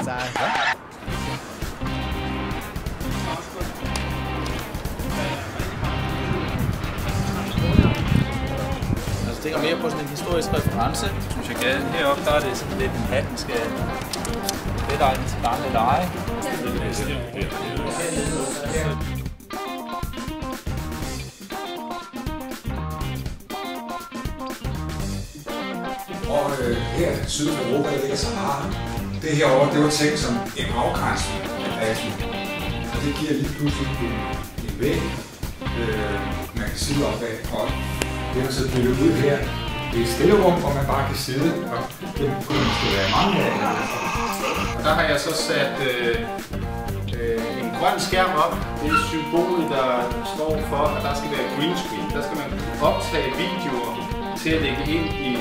Altså, tænker mere på sådan en historisk reference. Synes jeg gerne. Heroppe der er det sådan lidt en hattenskade. Det der er en gamle leje. Og her syd for Europa ligger Sahara. Det herovre, det var tænkt som en afgrænsning af pladsen. Og det giver lige pludselig en væg, man kan sidde op af. Og det er så bygget ud her. Det er et stillerum, hvor man bare kan sidde, og det kunne måske være mange af. Og der har jeg så sat en grøn skærm op. Det er symbolet, der står for, at der skal være green screen. Der skal man optage videoer til at lægge ind i